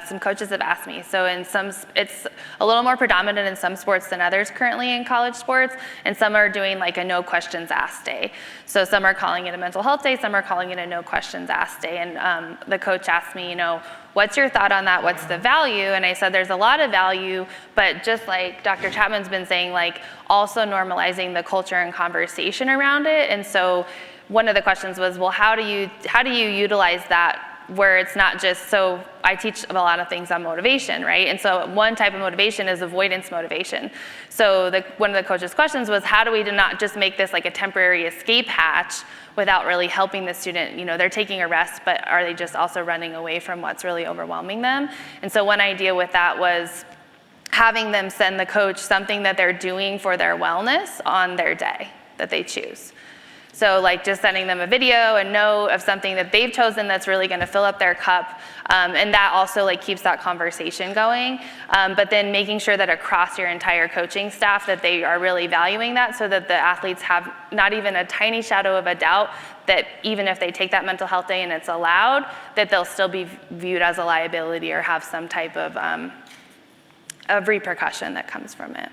some coaches have asked me. So in some, it's a little more predominant in some sports than others currently in college sports, and some are doing like a no questions asked day. So some are calling it a mental health day, some are calling it a no questions asked day. And the coach asked me, what's your thought on that? What's the value? And I said, there's a lot of value, but just like Dr. Chapman's been saying, like also normalizing the culture and conversation around it. And so one of the questions was, well, how do you utilize that where it's not just, so I teach a lot of things on motivation, right? And so one type of motivation is avoidance motivation. So one of the coach's questions was, how do we not just make this like a temporary escape hatch without really helping the student? They're taking a rest, but are they just also running away from what's really overwhelming them? And so one idea with that was having them send the coach something that they're doing for their wellness on their day that they choose. So like just sending them a video, a note of something that they've chosen that's really gonna fill up their cup, and that also like keeps that conversation going. But then making sure that across your entire coaching staff that they are really valuing that, so that the athletes have not even a tiny shadow of a doubt that even if they take that mental health day and it's allowed, that they'll still be viewed as a liability or have some type of repercussion that comes from it.